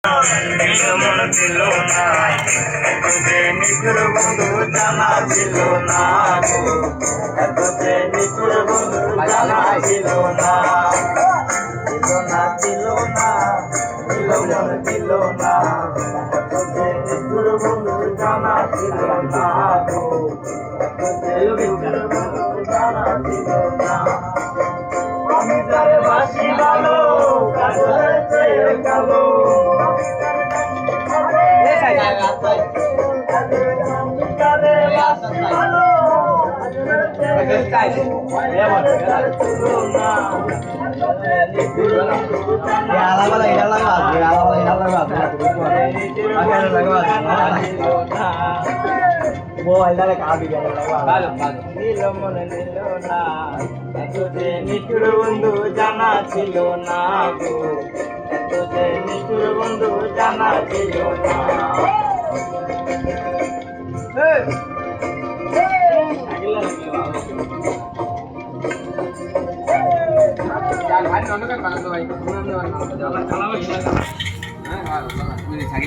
মন ছিল না এততে নিচুর বন্ধু জানা ছিল না এততে নিচুর বন্ধু জানা ছিল না ছিল না মন ছিল না এততে নিচুর বন্ধু জানা ছিল না এততে নিচুর বন্ধু জানা ছিল না আমি যারে বাসি ভালো কাজলের চেয়ে কালো নিচুর বন্ধু জানা ছিল না গো এততে নিচুর বন্ধু জানা ছিল না ভাই